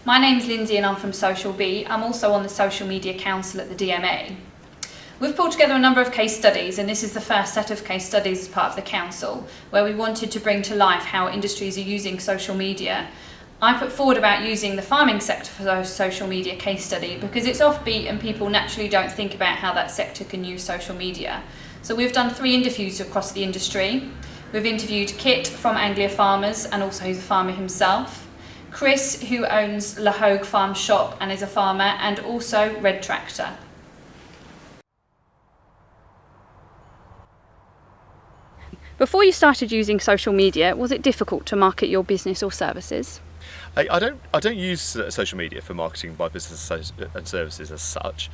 My name's Lindsay and I'm from Social B. I'm also on the Social Media Council at the DMA. We've pulled together a number of case studies, and this is the first set of case studies as part of the council, where we wanted to bring to life how industries are using social media. I put forward about using the farming sector for those social media case study because it's offbeat and people naturally don't think about how that sector can use social media. So we've done 3 interviews across the industry. We've interviewed Kit from Anglia Farmers and also he's a farmer himself, Chris who owns La Hogue Farm Shop and is a farmer, and also Red Tractor. Before you started using social media, was it difficult to market your business or services? I don't use social media for marketing my business and services as such.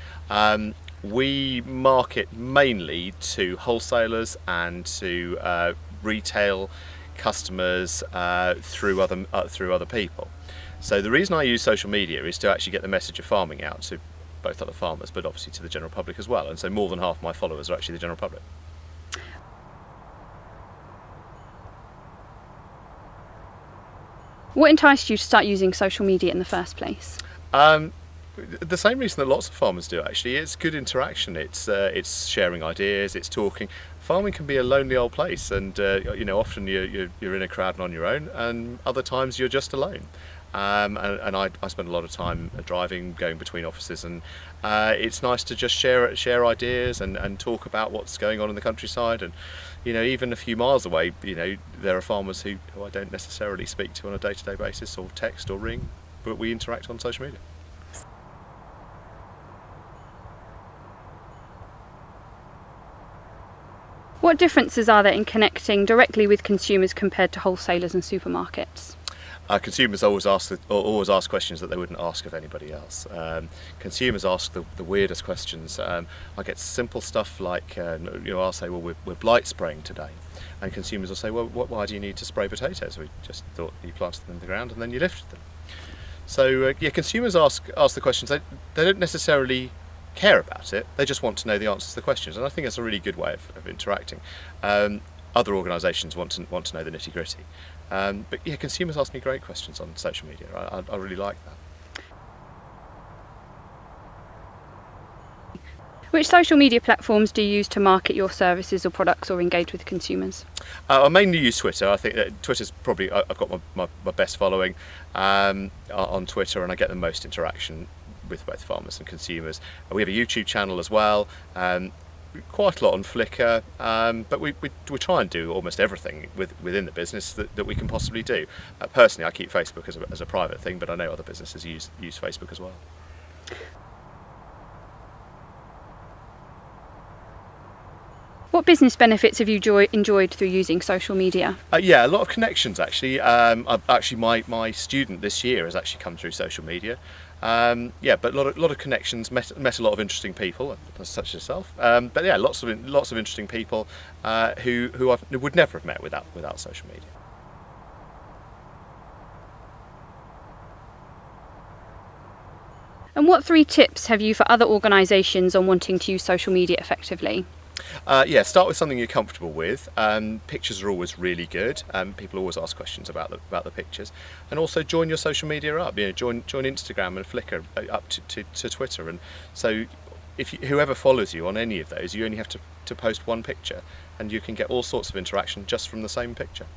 We market mainly to wholesalers and to retail customers through other people. So the reason I use social media is to actually get the message of farming out to both other farmers, but obviously to the general public as well. And so more than half my followers are actually the general public. What enticed you to start using social media in the first place? The same reason that lots of farmers do actually. It's good interaction, it's sharing ideas, it's talking. Farming can be a lonely old place, and often you're in a crowd and on your own, and other times you're just alone. And I spend a lot of time driving, going between offices, and it's nice to just share ideas and talk about what's going on in the countryside. And even a few miles away, there are farmers who I don't necessarily speak to on a day-to-day basis, or text or ring, but we interact on social media. What differences are there in connecting directly with consumers compared to wholesalers and supermarkets? Consumers always ask questions that they wouldn't ask of anybody else. Consumers ask the weirdest questions. I get simple stuff like, I'll say, well, we're blight spraying today. And consumers will say, well, why do you need to spray potatoes? We just thought you planted them in the ground and then you lifted them. So, consumers ask the questions. They don't necessarily care about it, they just want to know the answers to the questions. And I think that's a really good way of interacting. Other organisations want to know the nitty-gritty. But consumers ask me great questions on social media. I really like that. Which social media platforms do you use to market your services or products or engage with consumers? I mainly use Twitter. I think that Twitter's probably, I've got my best following on Twitter, and I get the most interaction with both farmers and consumers. We have a YouTube channel as well. Quite a lot on Flickr, but we try and do almost everything within the business that we can possibly do. Personally, I keep Facebook as a private thing, but I know other businesses use Facebook as well. What business benefits have you enjoyed through using social media? A lot of connections actually. My student this year has actually come through social media. But a lot of connections. Met a lot of interesting people, such as yourself. Lots of interesting people who I would never have met without social media. And what 3 tips have you for other organisations on wanting to use social media effectively? Start with something you're comfortable with. Pictures are always really good. People always ask questions about the pictures, and also join your social media up. Join Instagram and Flickr up to Twitter, and so whoever follows you on any of those, you only have to post one picture, and you can get all sorts of interaction just from the same picture.